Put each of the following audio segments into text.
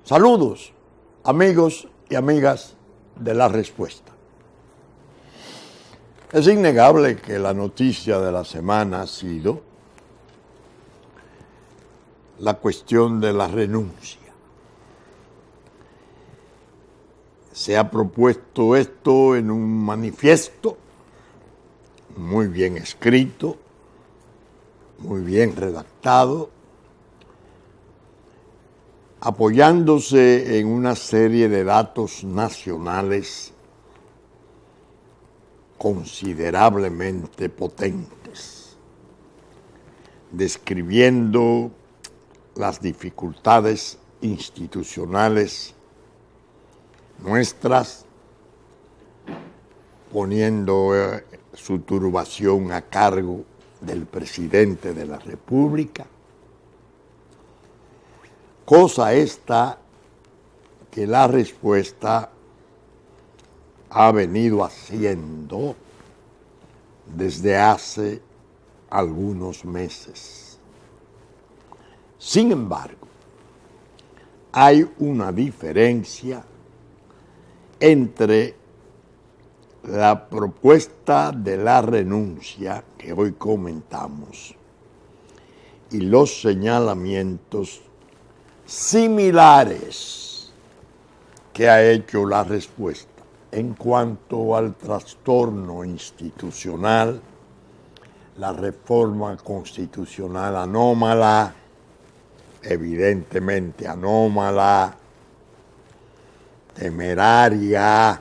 Saludos, amigos y amigas de La Respuesta. Es innegable que la noticia de la semana ha sido la cuestión de la renuncia. Se ha propuesto esto en un manifiesto muy bien escrito, muy bien redactado, apoyándose en una serie de datos nacionales considerablemente potentes, describiendo las dificultades institucionales nuestras, poniendo su turbación a cargo del presidente de la República, cosa esta que La Respuesta ha venido haciendo desde hace algunos meses. Sin embargo, hay una diferencia entre la propuesta de la renuncia que hoy comentamos y los señalamientos similares que ha hecho La Respuesta en cuanto al trastorno institucional, la reforma constitucional anómala, evidentemente anómala, temeraria,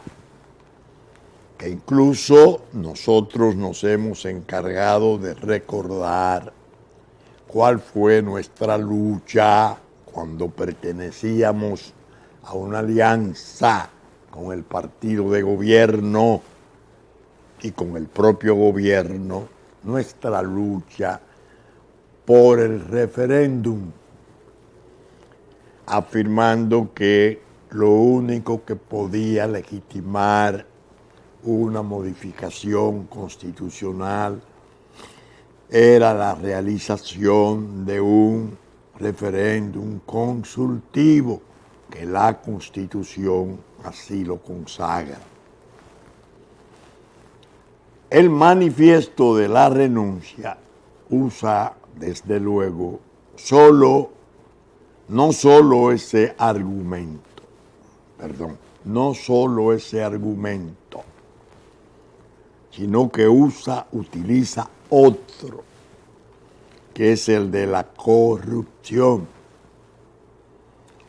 que incluso nosotros nos hemos encargado de recordar cuál fue nuestra lucha cuando pertenecíamos a una alianza con el partido de gobierno y con el propio gobierno, nuestra lucha por el referéndum, afirmando que lo único que podía legitimar una modificación constitucional era la realización de un referéndum consultivo, que la Constitución así lo consagra. El manifiesto de la renuncia usa, desde luego, no solo ese argumento, sino que utiliza otro, que es el de la corrupción.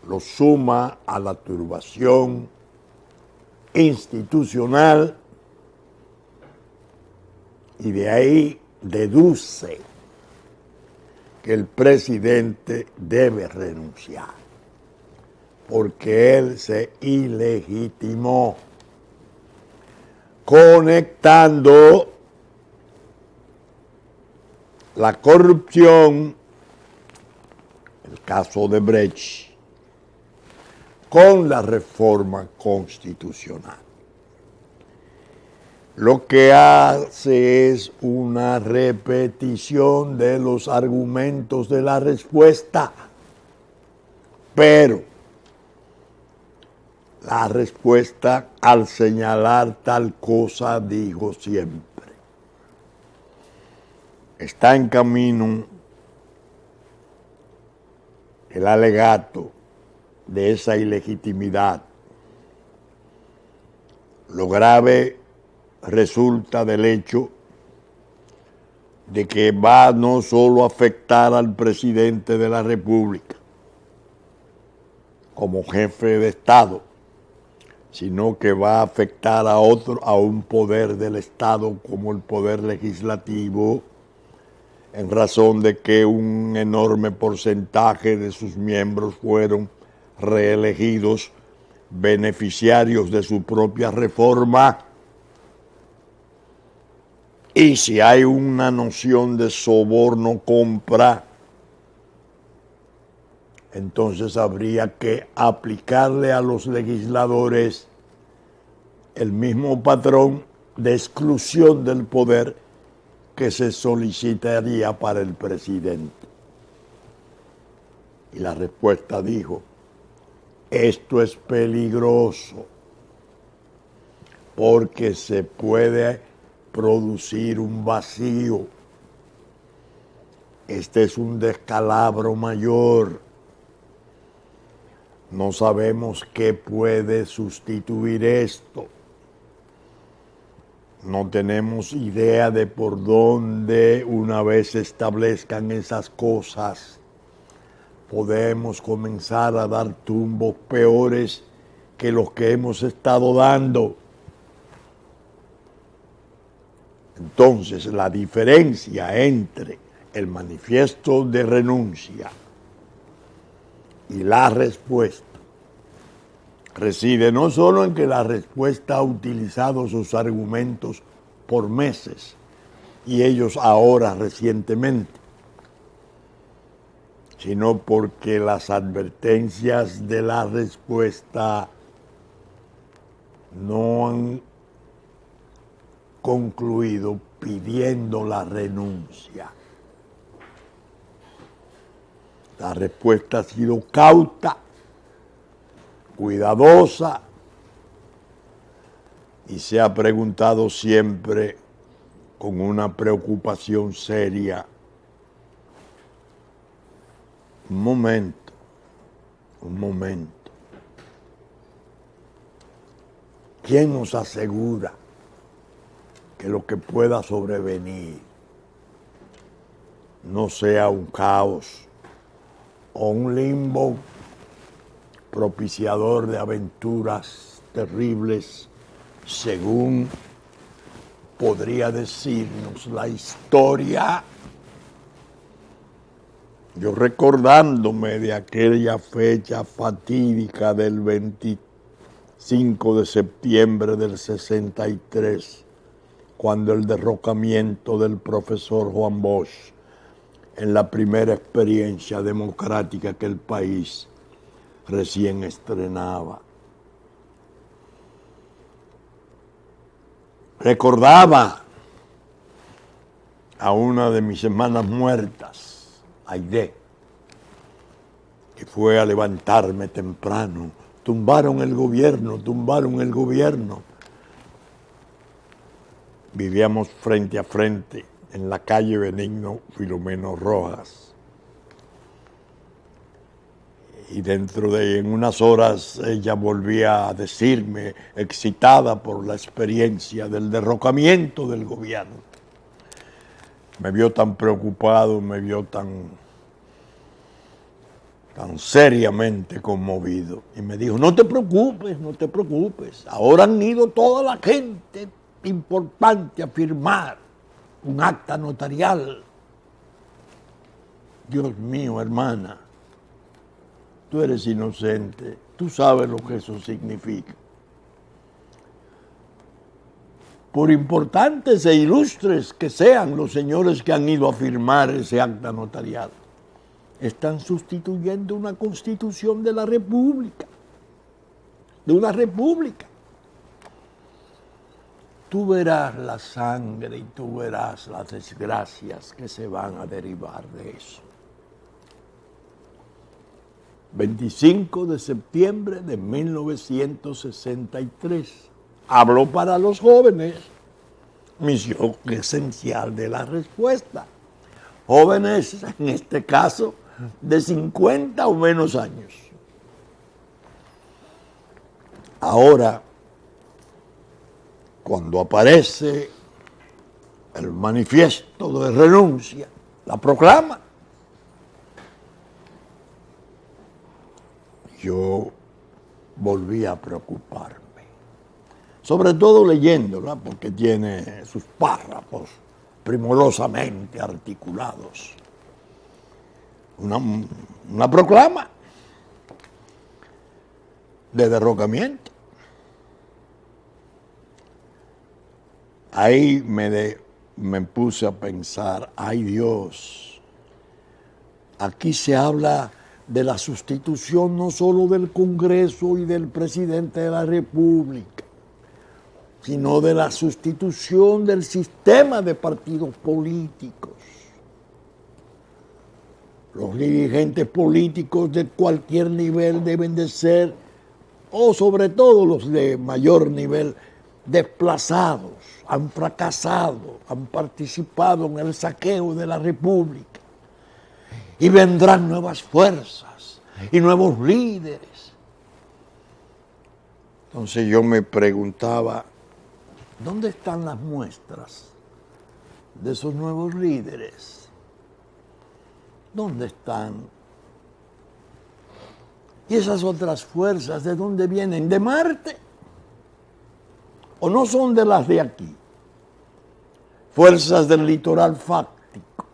Lo suma a la turbación institucional y de ahí deduce que el presidente debe renunciar porque él se ilegitimó, conectando la corrupción, el caso de Brecht, con la reforma constitucional. Lo que hace es una repetición de los argumentos de La Respuesta, pero La Respuesta, al señalar tal cosa, dijo siempre: está en camino el alegato de esa ilegitimidad. Lo grave resulta del hecho de que va no solo a afectar al presidente de la República como jefe de Estado, sino que va a afectar a un poder del Estado como el poder legislativo, en razón de que un enorme porcentaje de sus miembros fueron reelegidos beneficiarios de su propia reforma. Y si hay una noción de soborno-compra, entonces habría que aplicarle a los legisladores el mismo patrón de exclusión del poder que se solicitaría para el presidente. Y La Respuesta dijo: Esto es peligroso porque se puede producir un vacío. Este es un descalabro mayor. No sabemos qué puede sustituir esto. No tenemos idea de por dónde, una vez se establezcan esas cosas, podemos comenzar a dar tumbos peores que los que hemos estado dando. Entonces, la diferencia entre el manifiesto de renuncia y la respuesta reside no solo en que la respuesta ha utilizado sus argumentos por meses y ellos ahora recientemente, sino porque las advertencias de la respuesta no han concluido pidiendo la renuncia. La respuesta ha sido cauta, cuidadosa, y se ha preguntado siempre con una preocupación seria: un momento, ¿quién nos asegura que lo que pueda sobrevenir no sea un caos o un limbo propiciador de aventuras terribles, según podría decirnos la historia? Yo, recordándome de aquella fecha fatídica del 25 de septiembre del 63, cuando el derrocamiento del profesor Juan Bosch, en la primera experiencia democrática que el país recién estrenaba. Recordaba a una de mis hermanas muertas, Aide, que fue a levantarme temprano. Tumbaron el gobierno. Vivíamos frente a frente en la calle Benigno Filomeno Rojas. Y en unas horas ella volvía a decirme, excitada por la experiencia del derrocamiento del gobierno. Me vio tan preocupado, me vio tan seriamente conmovido. Y me dijo: no te preocupes. Ahora han ido toda la gente importante a firmar un acta notarial. Dios mío, hermana, tú eres inocente, tú sabes lo que eso significa. Por importantes e ilustres que sean los señores que han ido a firmar ese acta notarial, están sustituyendo una constitución de la República, Tú verás la sangre y tú verás las desgracias que se van a derivar de eso. 25 de septiembre de 1963. Hablo para los jóvenes. Misión esencial de la respuesta. Jóvenes, en este caso, de 50 o menos años. Ahora, cuando aparece el manifiesto de renuncia, la proclama, yo volví a preocuparme, sobre todo leyéndola, porque tiene sus párrafos primorosamente articulados. Una proclama de derrocamiento. Ahí me puse a pensar: ay Dios, aquí se habla de la sustitución no solo del Congreso y del presidente de la República, sino de la sustitución del sistema de partidos políticos. Los dirigentes políticos de cualquier nivel deben de ser, o sobre todo los de mayor nivel, desplazados, han fracasado, han participado en el saqueo de la República. Y vendrán nuevas fuerzas y nuevos líderes. Entonces yo me preguntaba, ¿dónde están las muestras de esos nuevos líderes? ¿Dónde están? ¿Y esas otras fuerzas de dónde vienen? ¿De Marte? ¿O no son de las de aquí? Fuerzas del litoral fáctico,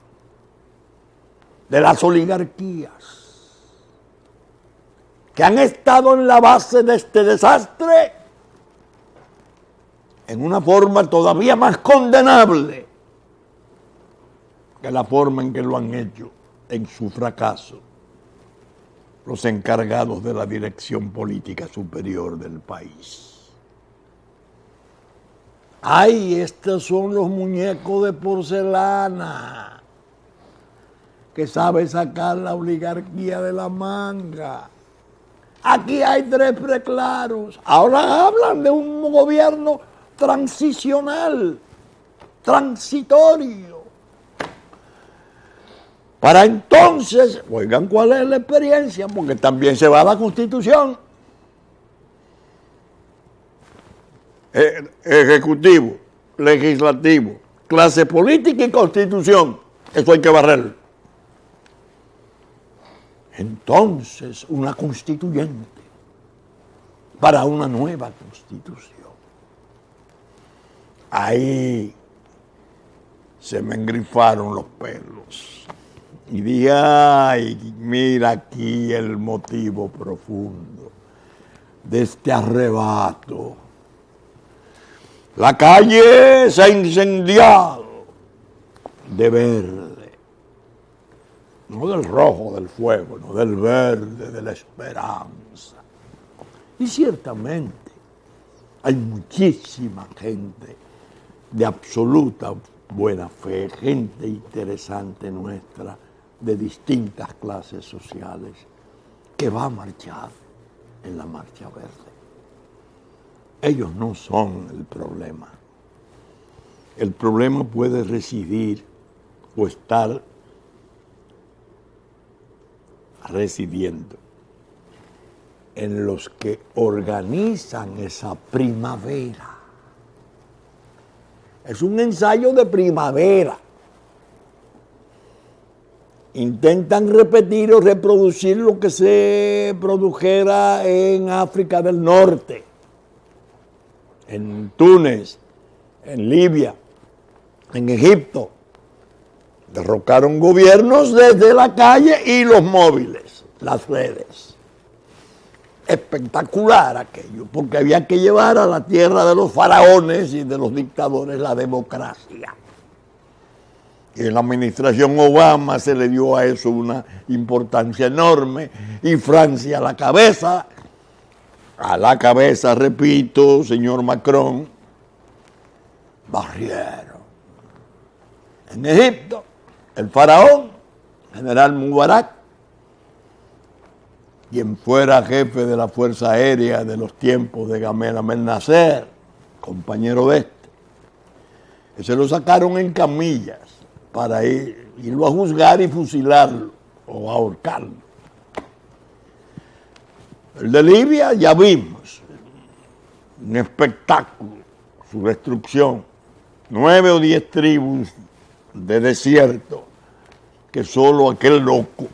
de las oligarquías, que han estado en la base de este desastre en una forma todavía más condenable que la forma en que lo han hecho en su fracaso los encargados de la dirección política superior del país. ¡Ay, estos son los muñecos de porcelana que sabe sacar la oligarquía de la manga! Aquí hay tres preclaros. Ahora hablan de un gobierno transicional, transitorio. Para entonces, oigan cuál es la experiencia, porque también se va a la Constitución. Ejecutivo, legislativo, clase política y Constitución. Eso hay que barrerlo. Entonces, una constituyente para una nueva Constitución. Ahí se me engrifaron los pelos. Y dije, ay, mira aquí el motivo profundo de este arrebato. La calle se ha incendiado de verde, no del rojo del fuego, no del verde de la esperanza. Y ciertamente hay muchísima gente de absoluta buena fe, gente interesante nuestra, de distintas clases sociales, que va a marchar en la Marcha Verde. Ellos no son el problema. El problema puede residir o estar residiendo en los que organizan esa primavera. Es un ensayo de primavera. Intentan repetir o reproducir lo que se produjera en África del Norte, en Túnez, en Libia, en Egipto. Derrocaron gobiernos desde la calle y los móviles, las redes. Espectacular aquello, porque había que llevar a la tierra de los faraones y de los dictadores la democracia. Y en la administración Obama se le dio a eso una importancia enorme, y Francia a la cabeza, repito, señor Macron, barrieron. En Egipto, el faraón, general Mubarak, quien fuera jefe de la Fuerza Aérea de los tiempos de Gamal Abdel Nasser, compañero de que se lo sacaron en camillas para irlo a juzgar y fusilarlo o ahorcarlo. El de Libia ya vimos, un espectáculo, su destrucción, 9 o 10 tribus de desierto que solo aquel loco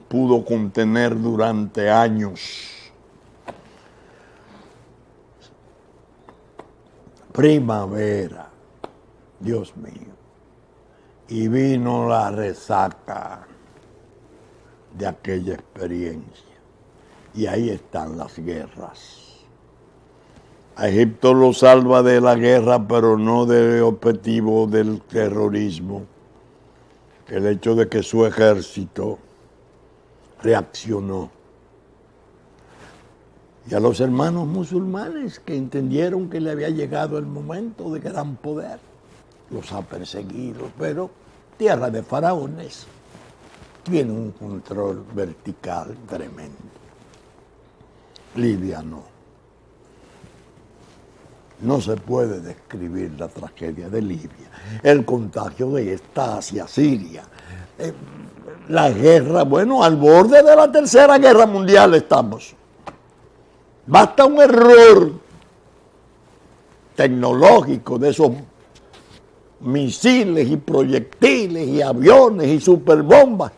pudo contener durante años. Primavera, Dios mío. Y vino la resaca de aquella experiencia. Y ahí están las guerras. A Egipto lo salva de la guerra, pero no del objetivo del terrorismo. El hecho de que su ejército reaccionó. Y a los hermanos musulmanes que entendieron que le había llegado el momento de gran poder, los ha perseguido, pero tierra de faraones. tiene un control vertical tremendo. Libia no. No se puede describir la tragedia de Libia, el contagio de esta hacia Siria, la guerra, bueno, al borde de la Tercera Guerra Mundial estamos. Basta un error tecnológico de esos misiles y proyectiles y aviones y superbombas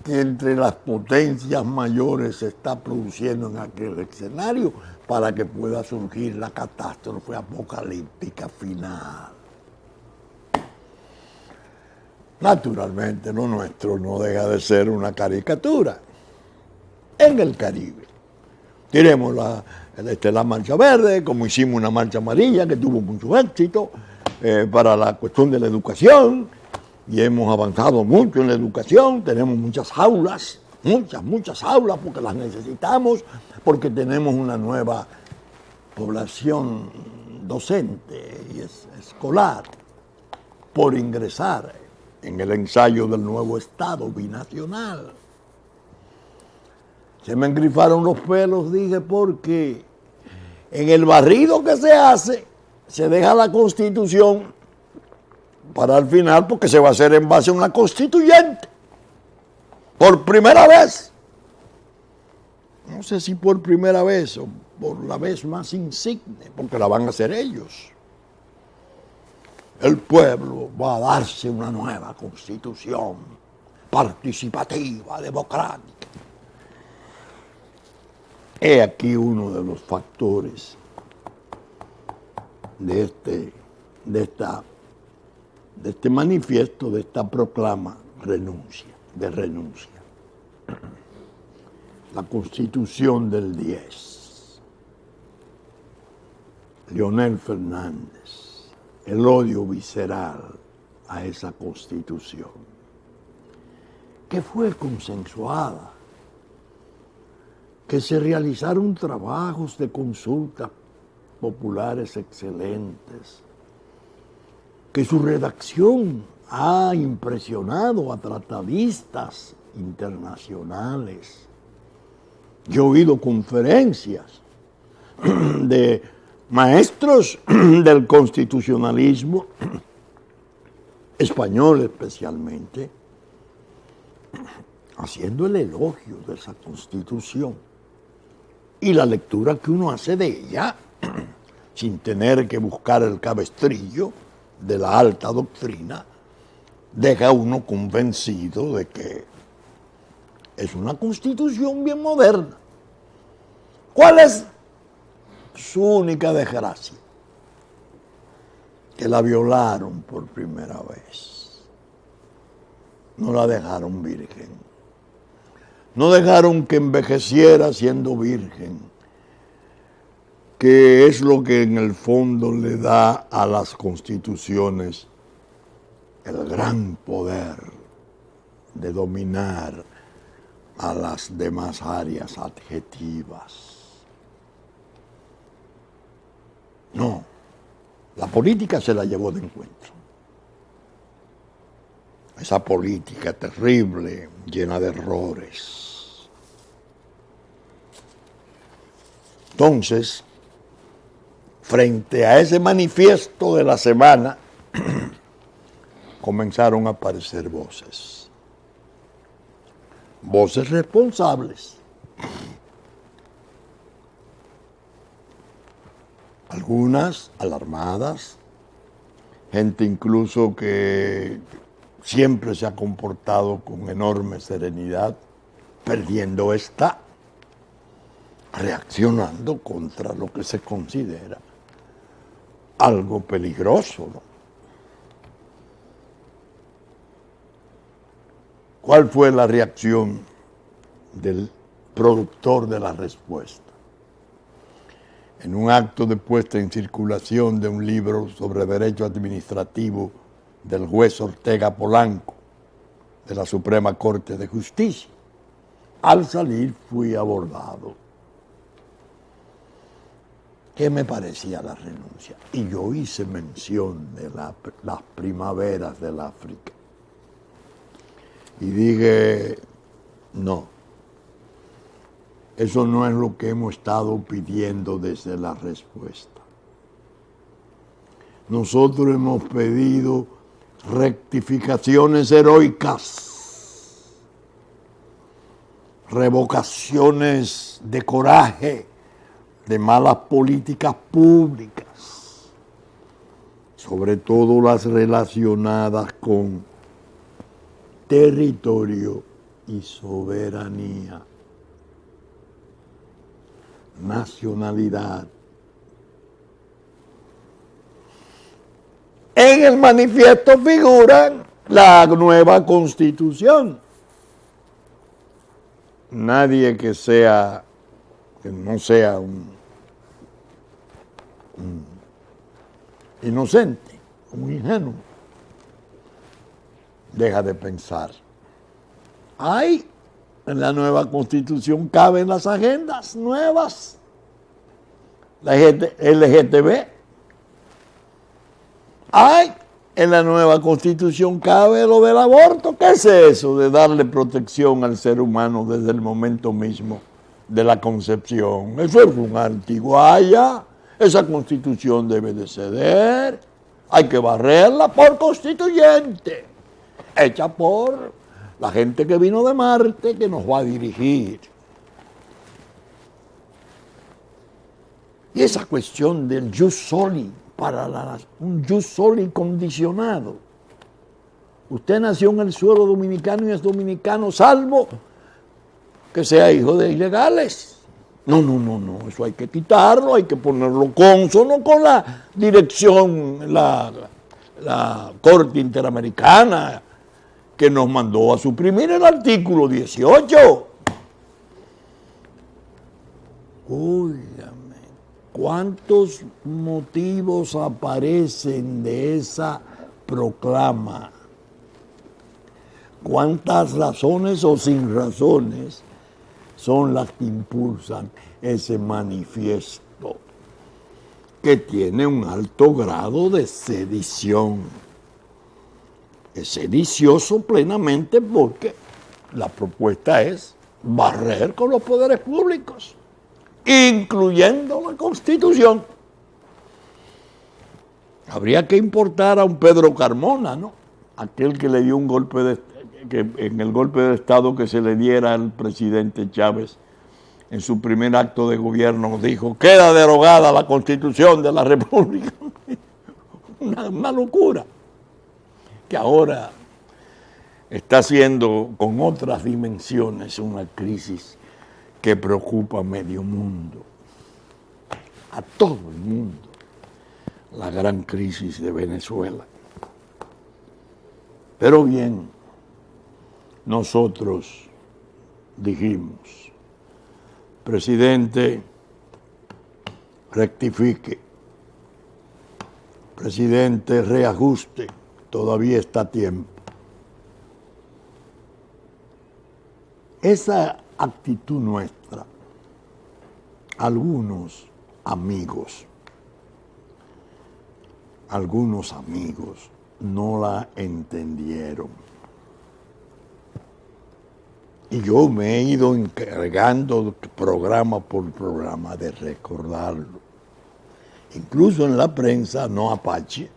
que entre las potencias mayores se está produciendo en aquel escenario para que pueda surgir la catástrofe apocalíptica final. Naturalmente, lo nuestro no deja de ser una caricatura. En el Caribe tenemos la marcha verde, como hicimos una marcha amarilla que tuvo mucho éxito para la cuestión de la educación, y hemos avanzado mucho en la educación. Tenemos muchas aulas, muchas aulas, porque las necesitamos, porque tenemos una nueva población docente y escolar por ingresar en el ensayo del nuevo Estado binacional. Se me engrifaron los pelos, dije, porque en el barrido que se hace, se deja la Constitución para el final, porque se va a hacer en base a una constituyente. Por primera vez. No sé si por primera vez o por la vez más insigne, porque la van a hacer ellos. El pueblo va a darse una nueva constitución participativa, democrática. He aquí uno de los factores de este manifiesto, de esta proclama de renuncia. La Constitución del 10. Leonel Fernández, el odio visceral a esa Constitución, que fue consensuada, que se realizaron trabajos de consulta populares excelentes, que su redacción ha impresionado a tratadistas internacionales. Yo he oído conferencias de maestros del constitucionalismo, español especialmente, haciendo el elogio de esa Constitución y la lectura que uno hace de ella, sin tener que buscar el cabestrillo de la alta doctrina, deja a uno convencido de que es una Constitución bien moderna. ¿Cuál es su única desgracia? Que la violaron por primera vez. No la dejaron virgen. No dejaron que envejeciera siendo virgen, que es lo que en el fondo le da a las constituciones el gran poder de dominar a las demás áreas adjetivas. No, la política se la llevó de encuentro. Esa política terrible, llena de errores. Entonces, frente a ese manifiesto de la semana, comenzaron a aparecer voces. Voces responsables. Algunas alarmadas, gente incluso que siempre se ha comportado con enorme serenidad, perdiendo esta, reaccionando contra lo que se considera algo peligroso, ¿no? ¿Cuál fue la reacción del productor de la respuesta? En un acto de puesta en circulación de un libro sobre derecho administrativo del juez Ortega Polanco, de la Suprema Corte de Justicia, al salir fui abordado. ¿Qué me parecía la renuncia? Y yo hice mención de las primaveras del África. Y dije, no, eso no es lo que hemos estado pidiendo desde la respuesta. Nosotros hemos pedido rectificaciones heroicas, revocaciones de coraje, de malas políticas públicas, sobre todo las relacionadas con territorio y soberanía, nacionalidad. En el manifiesto figura la nueva Constitución. Nadie que no sea un inocente, un ingenuo, deja de pensar. En la nueva Constitución caben las agendas nuevas, la LGTB. En la nueva Constitución cabe lo del aborto. ¿Qué es eso de darle protección al ser humano desde el momento mismo de la concepción? Eso es una antiguaya. Esa Constitución debe de ceder. Hay que barrerla por constituyente, hecha por la gente que vino de Marte, que nos va a dirigir. Y esa cuestión del jus soli, un jus soli condicionado. Usted nació en el suelo dominicano y es dominicano, salvo que sea hijo de ilegales. No, eso hay que quitarlo, hay que ponerlo cónsono con la dirección, la Corte Interamericana, que nos mandó a suprimir el artículo 18. Óigame, ¿cuántos motivos aparecen de esa proclama? ¿Cuántas razones o sin razones son las que impulsan ese manifiesto que tiene un alto grado de sedición? Es sedicioso plenamente porque la propuesta es barrer con los poderes públicos, incluyendo la Constitución. Habría que importar a un Pedro Carmona, ¿no? Aquel que le dio un golpe en el golpe de Estado que se le diera al presidente Chávez, en su primer acto de gobierno dijo: queda derogada la Constitución de la República. Una locura que ahora está siendo con otras dimensiones una crisis que preocupa a medio mundo, a todo el mundo, la gran crisis de Venezuela. Pero bien, nosotros dijimos: presidente, rectifique, presidente, reajuste, todavía está a tiempo. Esa actitud nuestra, algunos amigos no la entendieron. Y yo me he ido encargando programa por programa de recordarlo. Incluso en la prensa no apache,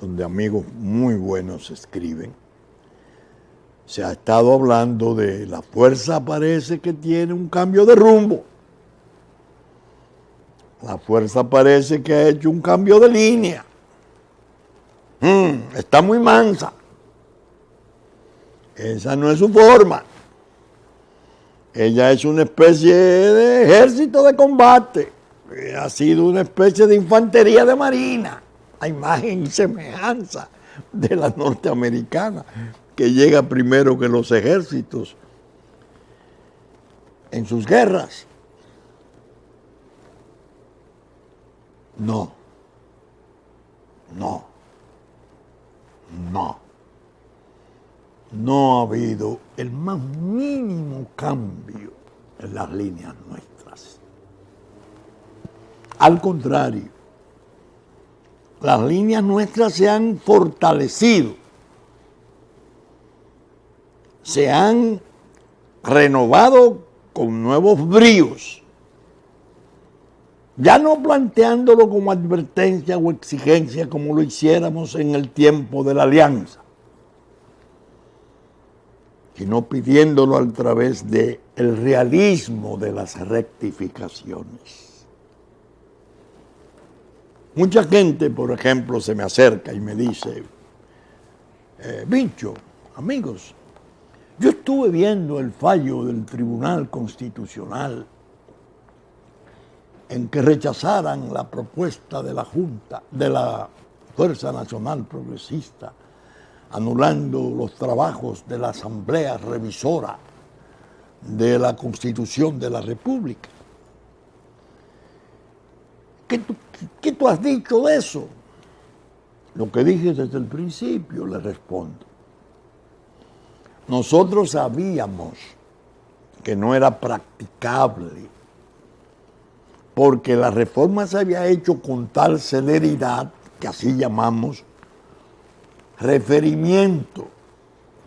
donde amigos muy buenos escriben, se ha estado hablando de la fuerza, parece que tiene un cambio de rumbo. La fuerza parece que ha hecho un cambio de línea. Está muy mansa. Esa no es su forma. Ella es una especie de ejército de combate. Ha sido una especie de infantería de marina, a imagen y semejanza de la norteamericana, que llega primero que los ejércitos en sus guerras. No ha habido el más mínimo cambio en las líneas nuestras. Al contrario, las líneas nuestras se han fortalecido. se han renovado con nuevos bríos, ya no planteándolo como advertencia o exigencia como lo hiciéramos en el tiempo de la alianza, sino pidiéndolo a través del realismo de las rectificaciones. Mucha gente, por ejemplo, se me acerca y me dice, Vincho, amigos, yo estuve viendo el fallo del Tribunal Constitucional en que rechazaran la propuesta de la Junta, de la Fuerza Nacional Progresista, anulando los trabajos de la Asamblea Revisora de la Constitución de la República. ¿Qué tú has dicho de eso? Lo que dije desde el principio, le respondo. Nosotros sabíamos que no era practicable, porque la reforma se había hecho con tal celeridad, que así llamamos referimiento.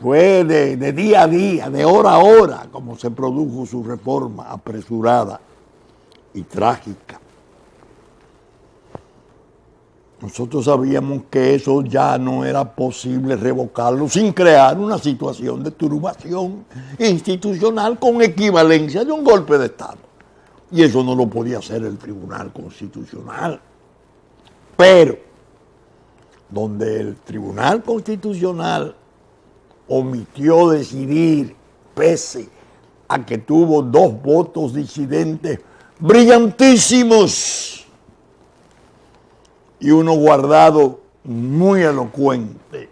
Fue de día a día, de hora a hora, como se produjo su reforma apresurada y trágica. Nosotros sabíamos que eso ya no era posible revocarlo sin crear una situación de turbación institucional con equivalencia de un golpe de Estado. Y eso no lo podía hacer el Tribunal Constitucional. Pero, donde el Tribunal Constitucional omitió decidir, pese a que tuvo 2 votos disidentes brillantísimos, y uno guardado muy elocuente.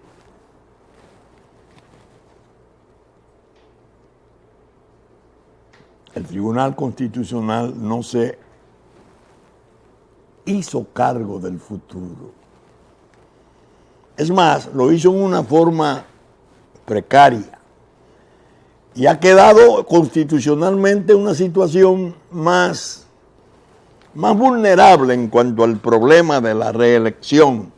El Tribunal Constitucional no se hizo cargo del futuro. Es más, lo hizo en una forma precaria y ha quedado constitucionalmente una situación más vulnerable en cuanto al problema de la reelección.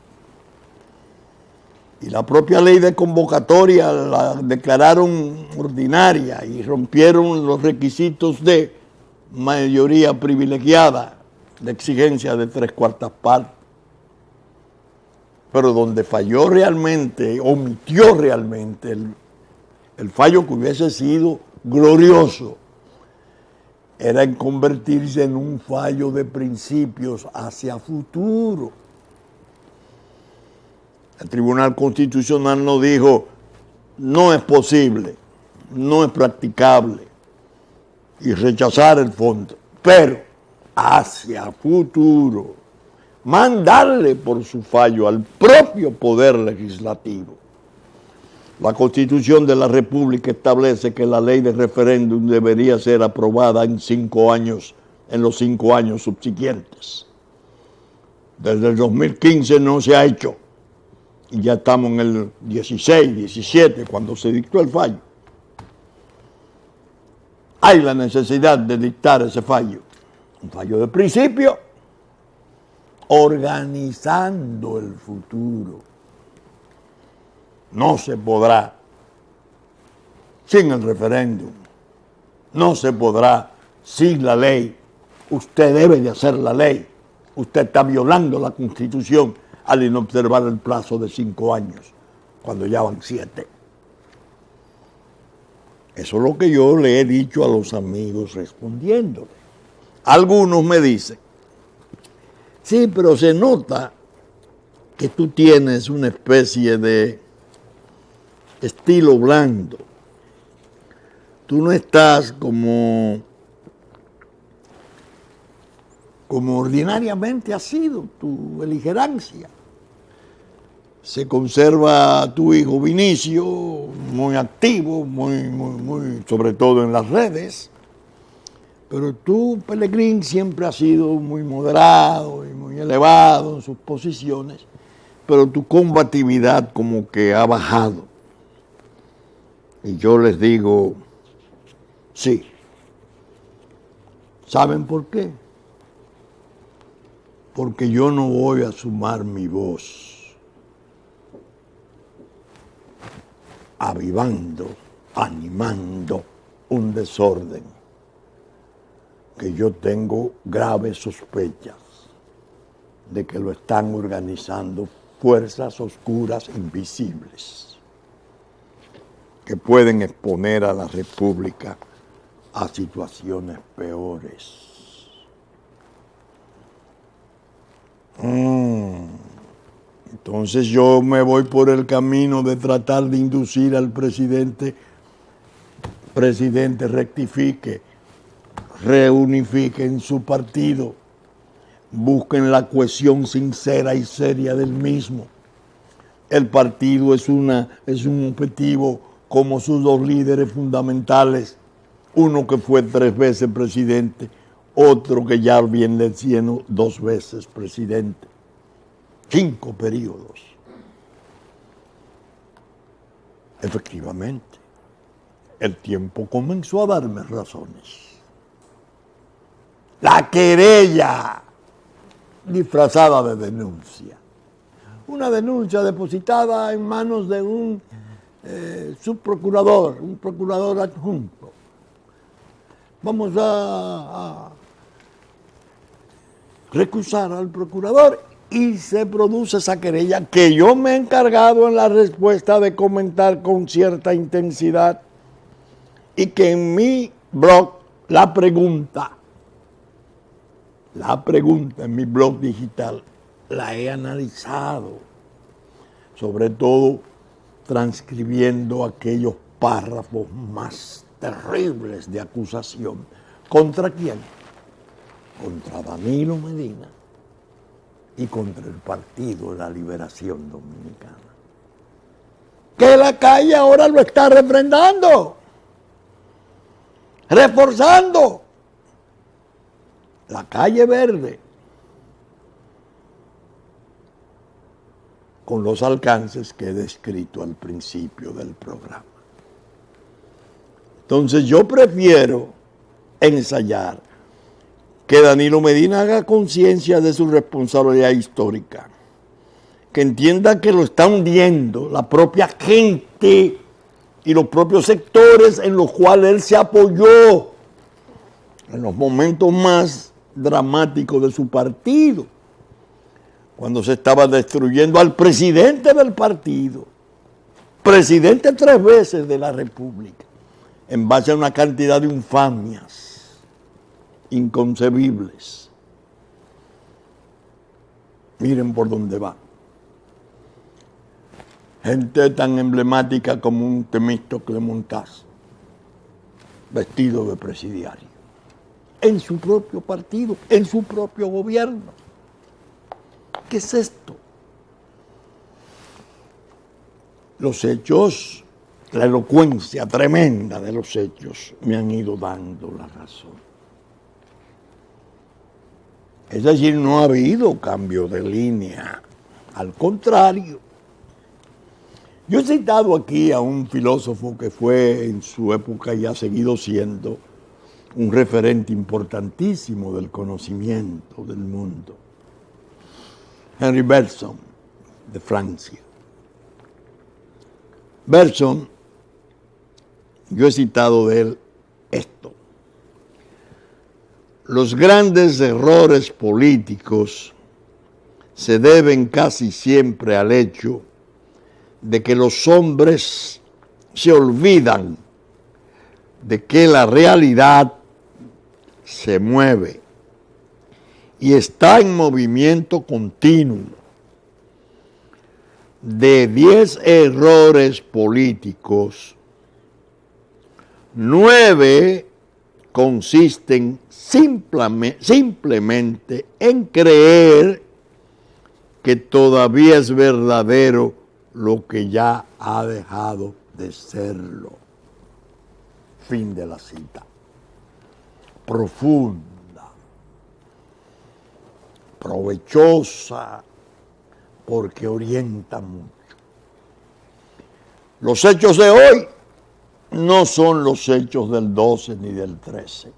Y la propia ley de convocatoria la declararon ordinaria y rompieron los requisitos de mayoría privilegiada, de exigencia de 3/4 partes. Pero donde falló realmente, omitió realmente el fallo que hubiese sido glorioso, era en convertirse en un fallo de principios hacia futuro. El Tribunal Constitucional nos dijo, no es posible, no es practicable, y rechazar el fondo, pero hacia futuro, mandarle por su fallo al propio Poder Legislativo. La Constitución de la República establece que la ley de referéndum debería ser aprobada en 5 años, en los 5 años subsiguientes. Desde el 2015 no se ha hecho, y ya estamos en el 16, 17, cuando se dictó el fallo. Hay la necesidad de dictar ese fallo, un fallo de principio, organizando el futuro. No se podrá sin el referéndum, no se podrá sin la ley. Usted debe de hacer la ley. Usted está violando la Constitución al inobservar el plazo de 5 años, cuando ya van 7. Eso es lo que yo le he dicho a los amigos respondiéndole. Algunos me dicen, sí, pero se nota que tú tienes una especie de estilo blando. Tú no estás como ordinariamente ha sido tu beligerancia. Se conserva tu hijo Vinicio muy activo, muy, sobre todo en las redes, pero tú, Pelegrín, siempre has sido muy moderado y muy elevado en sus posiciones, pero tu combatividad como que ha bajado. Y yo les digo, sí. ¿Saben por qué? Porque yo no voy a sumar mi voz avivando animando un desorden que yo tengo graves sospechas de que lo están organizando fuerzas oscuras invisibles que pueden exponer a la República a situaciones peores. Entonces yo me voy por el camino de tratar de inducir al presidente rectifique, reunifique en su partido, busquen la cohesión sincera y seria del mismo. El partido es un objetivo como sus dos líderes fundamentales, uno que fue 3 veces presidente, otro que ya viene siendo 2 veces presidente, 5 periodos. Efectivamente, el tiempo comenzó a darme razones. La querella disfrazada de denuncia. Una denuncia depositada en manos de un subprocurador, un procurador adjunto. Vamos a recusar al procurador y se produce esa querella que yo me he encargado en la respuesta de comentar con cierta intensidad y que en mi blog la pregunta en mi blog digital la he analizado, sobre todo transcribiendo aquellos párrafos más terribles de acusación. ¿Contra quién? Contra Danilo Medina y contra el Partido de la Liberación Dominicana. Que la calle ahora lo está refrendando, reforzando. La calle verde, con los alcances que he descrito al principio del programa. Entonces yo prefiero ensayar que Danilo Medina haga conciencia de su responsabilidad histórica, que entienda que lo está hundiendo la propia gente y los propios sectores en los cuales él se apoyó en los momentos más dramáticos de su partido, cuando se estaba destruyendo al presidente del partido, presidente 3 veces de la República, en base a una cantidad de infamias inconcebibles. Miren por dónde va. Gente tan emblemática como un Temístocles Montaz, vestido de presidiario, en su propio partido, en su propio gobierno. ¿Qué es esto? Los hechos, la elocuencia tremenda de los hechos me han ido dando la razón. Es decir, no ha habido cambio de línea, al contrario. Yo he citado aquí a un filósofo que fue en su época y ha seguido siendo un referente importantísimo del conocimiento del mundo, Henri Bergson, de Francia. Bergson, yo he citado de él esto: los grandes errores políticos se deben casi siempre al hecho de que los hombres se olvidan de que la realidad se mueve y está en movimiento continuo. De 10 errores políticos, 9 consisten simplemente en creer que todavía es verdadero lo que ya ha dejado de serlo. Fin de la cita. Profunda, provechosa, porque orienta mucho. Los hechos de hoy no son los hechos del 12 ni del 13.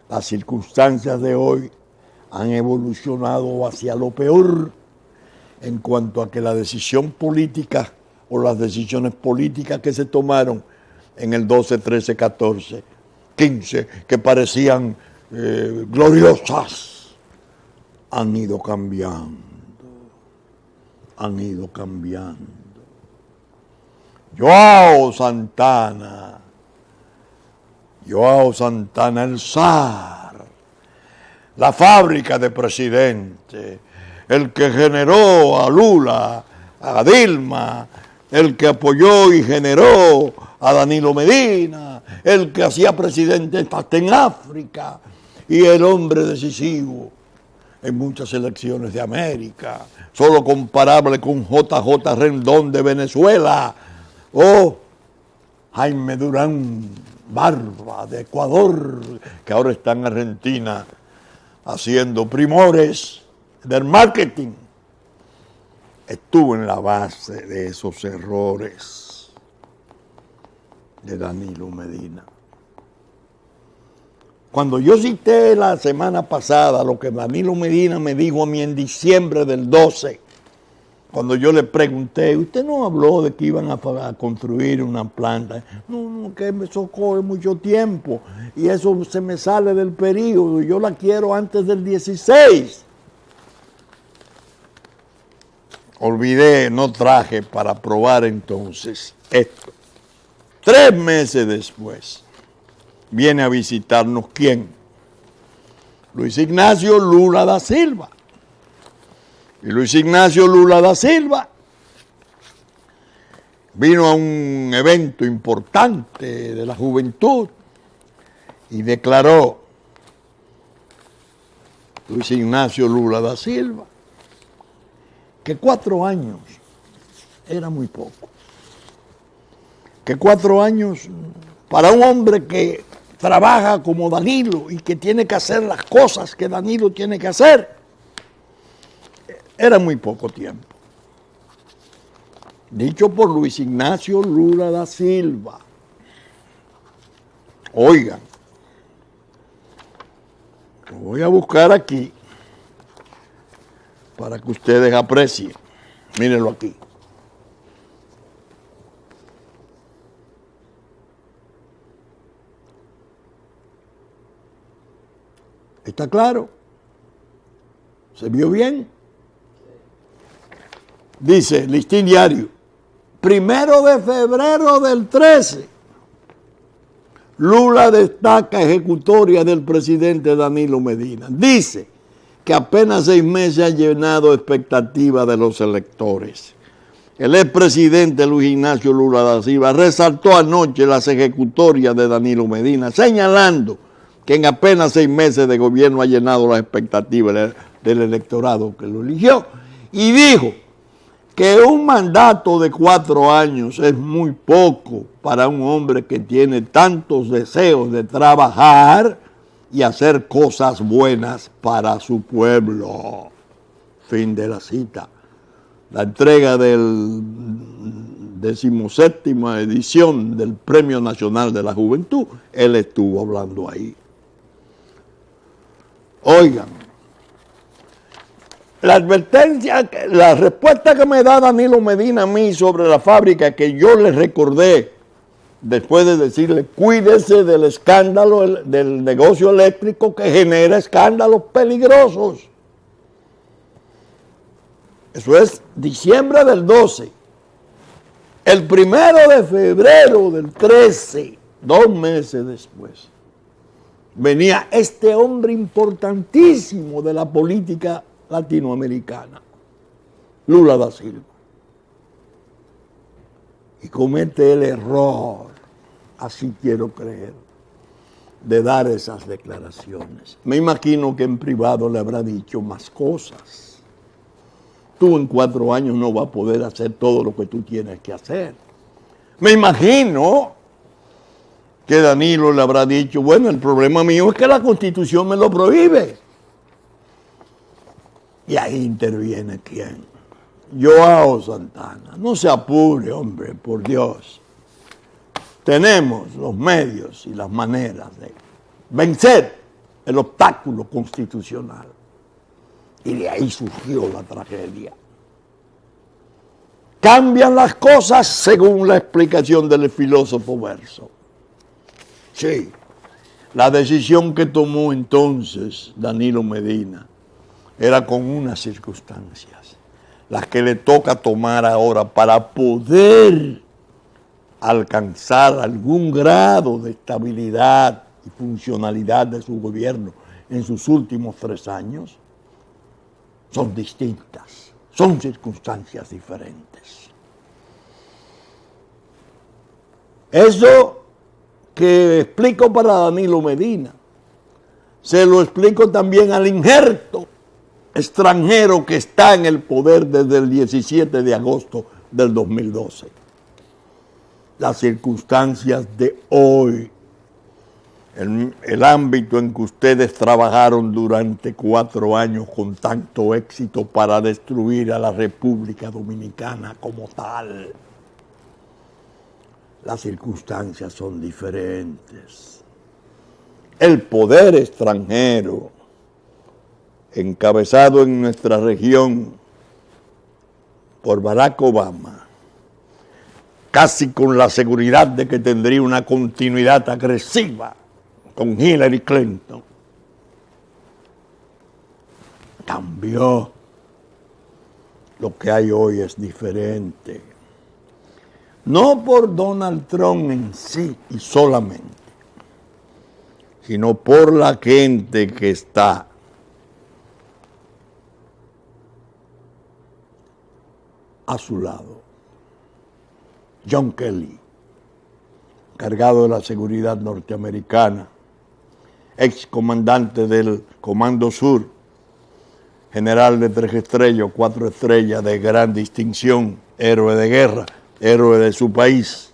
Las circunstancias de hoy han evolucionado hacia lo peor en cuanto a que la decisión política o las decisiones políticas que se tomaron en el 12, 13, 14, 15, que parecían gloriosas, han ido cambiando, han ido cambiando. Joao Santana, el zar, la fábrica de presidente, el que generó a Lula, a Dilma, el que apoyó y generó a Danilo Medina, el que hacía presidente hasta en África, y el hombre decisivo en muchas elecciones de América, solo comparable con JJ Rendón de Venezuela, o Jaime Durán Barba de Ecuador, que ahora está en Argentina haciendo primores del marketing. Estuvo en la base de esos errores de Danilo Medina. Cuando yo cité la semana pasada lo que Danilo Medina me dijo a mí en diciembre del 12, cuando yo le pregunté, usted no habló de que iban a construir una planta. No, que eso coge mucho tiempo y eso se me sale del periodo, yo la quiero antes del 16. Olvidé, no traje para probar entonces esto. 3 meses después, viene a visitarnos ¿quién? Luis Ignacio Lula da Silva. Y Luis Ignacio Lula da Silva vino a un evento importante de la juventud y declaró, Luis Ignacio Lula da Silva, que 4 años era muy poco. Que 4 años para un hombre que trabaja como Danilo y que tiene que hacer las cosas que Danilo tiene que hacer, era muy poco tiempo. Dicho por Luis Ignacio Lula da Silva. Oigan, lo voy a buscar aquí para que ustedes aprecien. Mírenlo aquí. ¿Está claro? ¿Se vio bien? Dice, Listín Diario, 1 de febrero del 13, Lula destaca ejecutoria del presidente Danilo Medina. Dice que apenas 6 meses ha llenado expectativas de los electores. El expresidente Luis Ignacio Lula da Silva resaltó anoche las ejecutorias de Danilo Medina, señalando que en apenas 6 meses de gobierno ha llenado las expectativas del electorado que lo eligió. Y dijo que un mandato de 4 años es muy poco para un hombre que tiene tantos deseos de trabajar y hacer cosas buenas para su pueblo. Fin de la cita. La entrega del 17ª edición del Premio Nacional de la Juventud, él estuvo hablando ahí. Oigan, la advertencia, la respuesta que me da Danilo Medina a mí sobre la fábrica, que yo le recordé después de decirle, cuídese del escándalo del negocio eléctrico que genera escándalos peligrosos. Eso es diciembre del 12. El 1 de febrero del 13, 2 meses después, venía este hombre importantísimo de la política latinoamericana, Lula da Silva, y comete el error, así quiero creer, de dar esas declaraciones. Me imagino que en privado le habrá dicho más cosas. Tú en 4 años no vas a poder hacer todo lo que tú tienes que hacer. Me imagino que Danilo le habrá dicho, bueno, el problema mío es que la Constitución me lo prohíbe. Y ahí interviene ¿quién? Joao Santana. No se apure, hombre, por Dios. Tenemos los medios y las maneras de vencer el obstáculo constitucional. Y de ahí surgió la tragedia. cambian las cosas según la explicación del filósofo Verso. Sí, la decisión que tomó entonces Danilo Medina era con unas circunstancias, las que le toca tomar ahora para poder alcanzar algún grado de estabilidad y funcionalidad de su gobierno en sus últimos 3 años, son distintas, son circunstancias diferentes. Eso que explico para Danilo Medina, se lo explico también al injerto extranjero que está en el poder desde el 17 de agosto del 2012. Las circunstancias de hoy, el ámbito en que ustedes trabajaron durante 4 años con tanto éxito para destruir a la República Dominicana como tal. Las circunstancias son diferentes. El poder extranjero, encabezado en nuestra región por Barack Obama, casi con la seguridad de que tendría una continuidad agresiva con Hillary Clinton, cambió. Lo que hay hoy es diferente. No por Donald Trump en sí y solamente, sino por la gente que está a su lado. John Kelly, encargado de la seguridad norteamericana, ex comandante del Comando Sur, general de 3 estrellas o 4 estrellas de gran distinción, héroe de guerra, héroe de su país,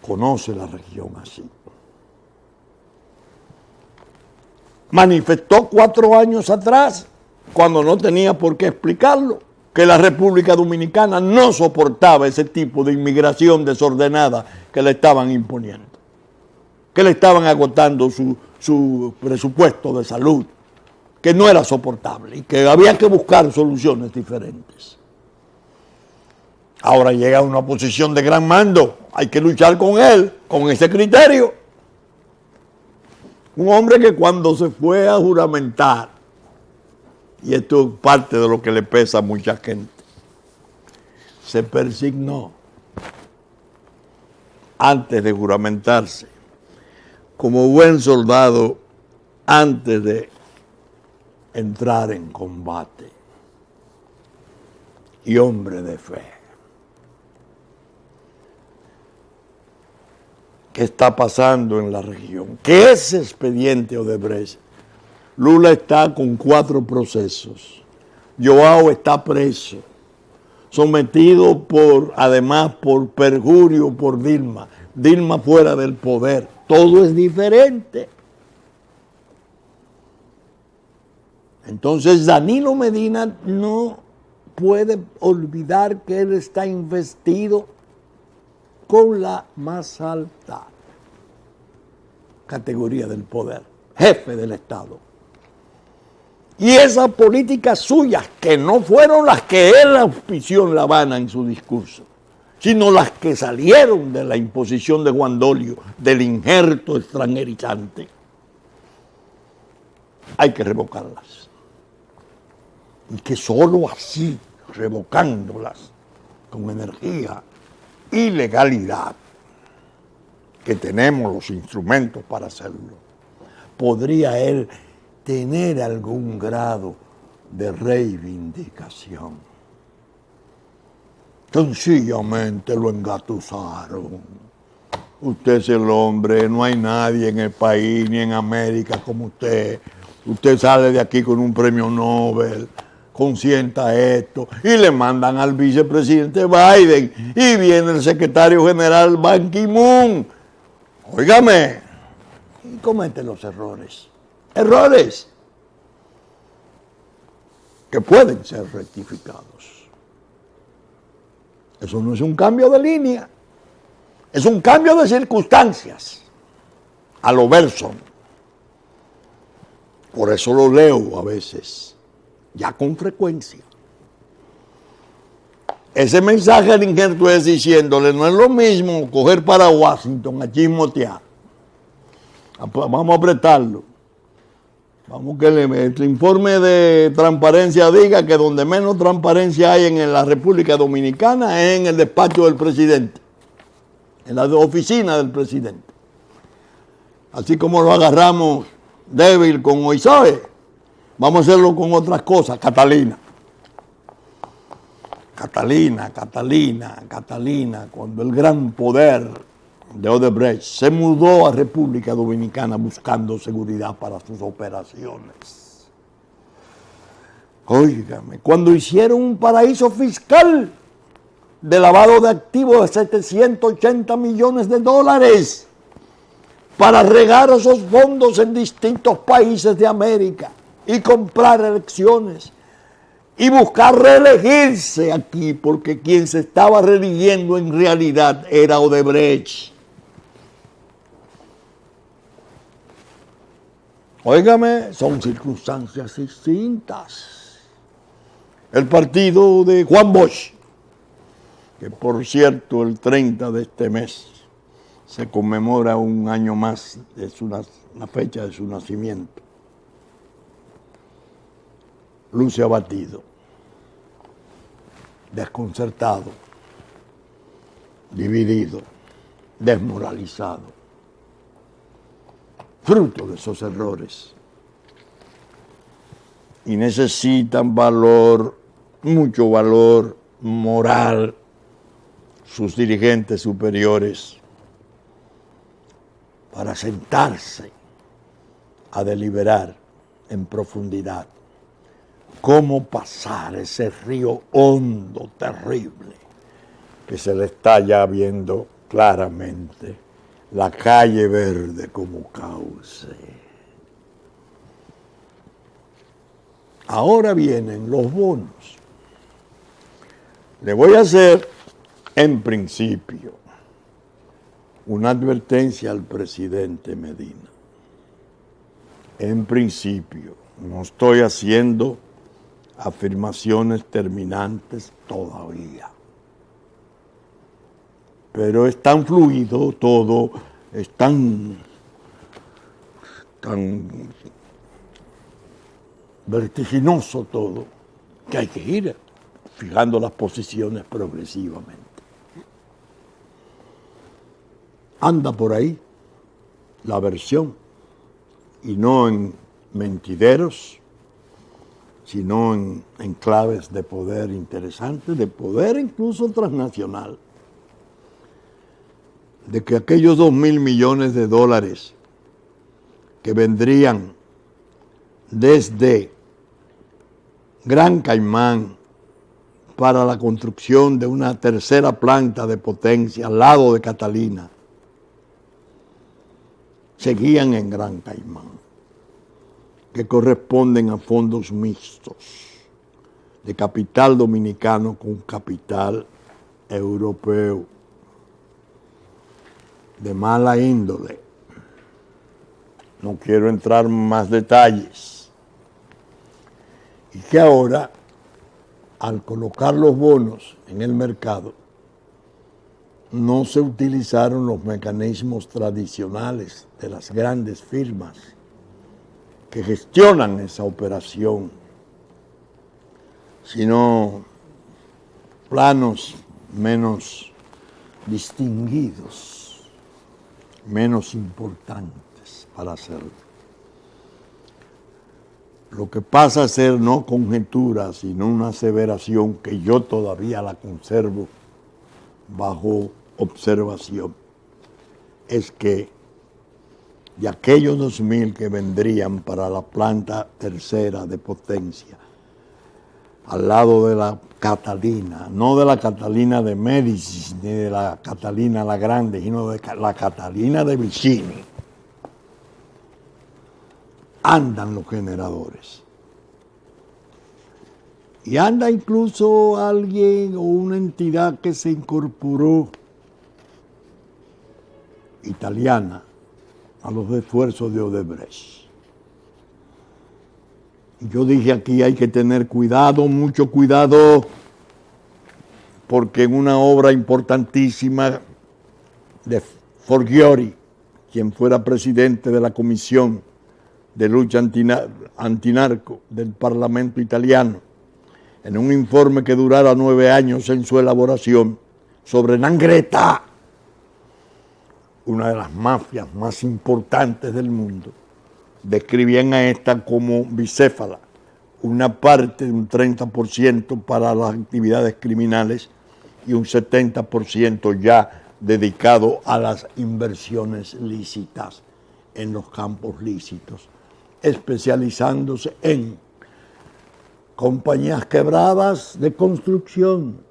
conoce la región así. Manifestó 4 años atrás, cuando no tenía por qué explicarlo, que la República Dominicana no soportaba ese tipo de inmigración desordenada que le estaban imponiendo, que le estaban agotando su presupuesto de salud, que no era soportable y que había que buscar soluciones diferentes. Ahora llega a una posición de gran mando, hay que luchar con él, con ese criterio. Un hombre que cuando se fue a juramentar, y esto es parte de lo que le pesa a mucha gente, se persignó antes de juramentarse, como buen soldado antes de entrar en combate, y hombre de fe. ¿Qué está pasando en la región? Que ese expediente Odebrecht, Lula está con 4 procesos, Joao está preso, sometido además por perjurio por Dilma fuera del poder, todo es diferente. Entonces Danilo Medina no puede olvidar que él está investido con la más alta categoría del poder, jefe del Estado. Y esas políticas suyas, que no fueron las que él auspició en La Habana en su discurso, sino las que salieron de la imposición de Juan Dolio, del injerto extranjerizante, hay que revocarlas. Y que solo así, revocándolas con energía y legalidad, que tenemos los instrumentos para hacerlo, podría él tener algún grado de reivindicación. Sencillamente lo engatusaron. Usted es el hombre, no hay nadie en el país ni en América como usted. Usted sale de aquí con un premio Nobel, consienta esto, y le mandan al vicepresidente Biden, y viene el secretario general Ban Ki-moon. Óigame, y comete los errores que pueden ser rectificados. Eso no es un cambio de línea, es un cambio de circunstancias, a lo Verso. Por eso lo leo a veces, ya con frecuencia. ese mensaje al injerto es diciéndole, no es lo mismo coger para Washington a chismotear. Vamos a apretarlo. Vamos que el informe de transparencia diga que donde menos transparencia hay en la República Dominicana es en el despacho del presidente, en la oficina del presidente. Así como lo agarramos débil con Moisés, vamos a hacerlo con otras cosas. Catalina, cuando el gran poder de Odebrecht se mudó a República Dominicana buscando seguridad para sus operaciones. Óigame, cuando hicieron un paraíso fiscal de lavado de activos de 780 millones de dólares para regar esos fondos en distintos países de América y comprar elecciones y buscar reelegirse aquí, porque quien se estaba reeligiendo en realidad era Odebrecht. Óigame, son circunstancias distintas. El partido de Juan Bosch, que por cierto el 30 de este mes se conmemora un año más de la fecha de su nacimiento, luce abatido, desconcertado, dividido, desmoralizado, fruto de esos errores. Y necesitan valor, mucho valor moral, sus dirigentes superiores, para sentarse a deliberar en profundidad cómo pasar ese río hondo, terrible, que se le está ya viendo claramente la calle verde como cauce. Ahora vienen los bonos. Le voy a hacer, en principio, una advertencia al presidente Medina. En principio, no estoy haciendo afirmaciones terminantes todavía. Pero es tan fluido todo, es tan vertiginoso todo, que hay que ir fijando las posiciones progresivamente. Anda por ahí la versión, y no en mentideros, sino en claves de poder interesantes, de poder incluso transnacional, de que aquellos 2.000 millones de dólares que vendrían desde Gran Caimán para la construcción de una tercera planta de potencia al lado de Catalina, seguían en Gran Caimán, que corresponden a fondos mixtos de capital dominicano con capital europeo de mala índole. No quiero entrar en más detalles. Y que ahora, al colocar los bonos en el mercado, no se utilizaron los mecanismos tradicionales de las grandes firmas que gestionan esa operación, sino planos menos distinguidos, menos importantes para hacerlo. Lo que pasa a ser no conjetura, sino una aseveración que yo todavía la conservo bajo observación, es que de aquellos 2.000 que vendrían para la planta tercera de potencia, al lado de la Catalina, no de la Catalina de Médicis, ni de la Catalina la Grande, sino de la Catalina de Vicini, andan los generadores. Y anda incluso alguien o una entidad que se incorporó, italiana, a los esfuerzos de Odebrecht. Y yo dije aquí hay que tener cuidado, mucho cuidado, porque en una obra importantísima de Forghiori, quien fuera presidente de la Comisión de Lucha Antinarco del Parlamento italiano, en un informe que durara 9 años en su elaboración sobre 'Ndrangheta, una de las mafias más importantes del mundo, describían a esta como bicéfala, una parte de un 30% para las actividades criminales y un 70% ya dedicado a las inversiones lícitas en los campos lícitos, especializándose en compañías quebradas de construcción,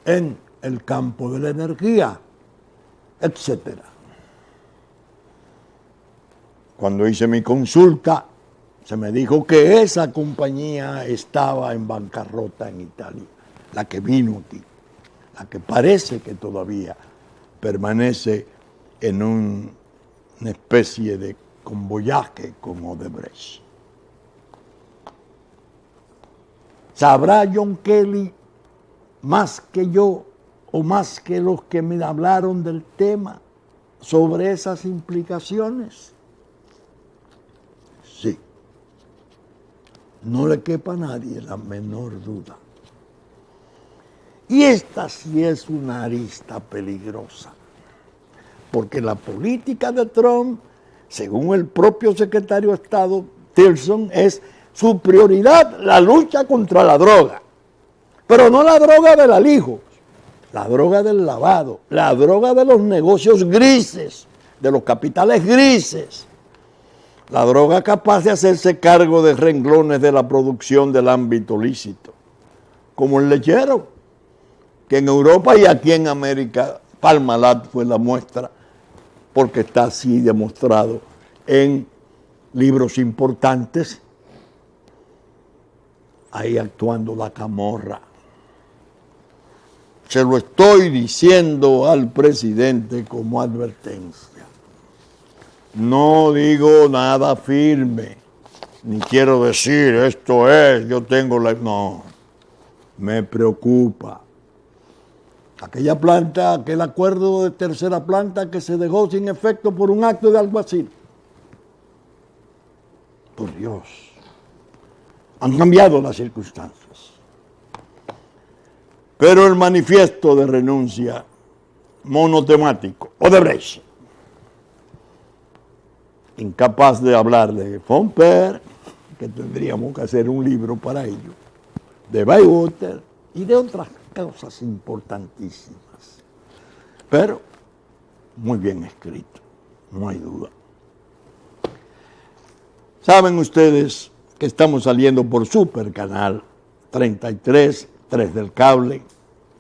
en el campo de la energía, etc. Cuando hice mi consulta, se me dijo que esa compañía estaba en bancarrota en Italia, la que vino aquí, la que parece que todavía permanece en una especie de convoyaje con Odebrecht. ¿Sabrá John Kelly más que yo o más que los que me hablaron del tema sobre esas implicaciones? Sí. No le quepa a nadie la menor duda. Y esta sí es una arista peligrosa, porque la política de Trump, según el propio secretario de Estado Tillerson, es su prioridad la lucha contra la droga, pero no la droga del alijo, la droga del lavado, la droga de los negocios grises, de los capitales grises, la droga capaz de hacerse cargo de renglones de la producción del ámbito lícito, como el lechero, que en Europa y aquí en América, Parmalat fue la muestra, porque está así demostrado en libros importantes, ahí actuando la camorra. Se lo estoy diciendo al presidente como advertencia. No digo nada firme, ni quiero decir esto es, yo tengo la... No, me preocupa. Aquella planta, aquel acuerdo de tercera planta que se dejó sin efecto por un acto de alguacil. Por Dios, han cambiado las circunstancias. Pero el manifiesto de renuncia monotemático, Odebrecht, incapaz de hablar de Fomper, que tendríamos que hacer un libro para ello, de Bywater y de otras cosas importantísimas, pero muy bien escrito, no hay duda. Saben ustedes que estamos saliendo por Super Canal 33, 3 del cable,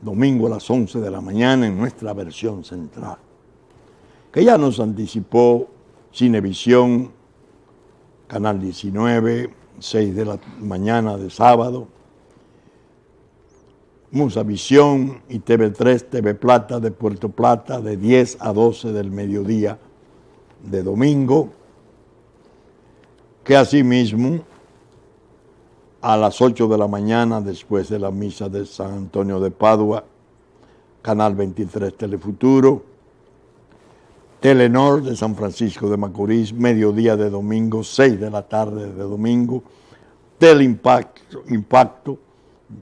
domingo a las 11 de la mañana en nuestra versión central, que ya nos anticipó Cinevisión, Canal 19, 6 de la mañana de sábado, Musavisión y TV3, TV Plata de Puerto Plata de 10 a 12 del mediodía de domingo, que asimismo a las 8 de la mañana después de la misa de San Antonio de Padua, Canal 23 Telefuturo, Telenor de San Francisco de Macorís, mediodía de domingo, 6 de la tarde de domingo, Impacto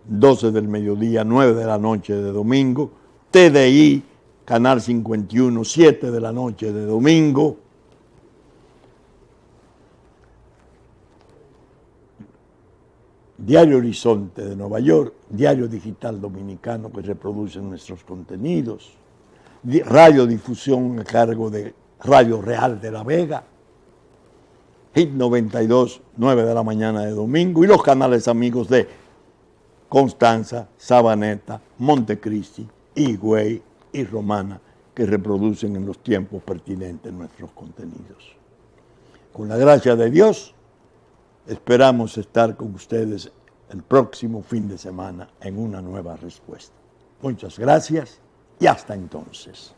12 del mediodía, 9 de la noche de domingo, TDI, Canal 51, 7 de la noche de domingo, Diario Horizonte de Nueva York, Diario Digital Dominicano que reproduce nuestros contenidos, radiodifusión a cargo de Radio Real de la Vega, Hit 92, 9 de la mañana de domingo, y los canales amigos de Constanza, Sabaneta, Montecristi, Higüey y Romana, que reproducen en los tiempos pertinentes nuestros contenidos. Con la gracia de Dios, esperamos estar con ustedes el próximo fin de semana en una nueva respuesta. Muchas gracias y hasta entonces.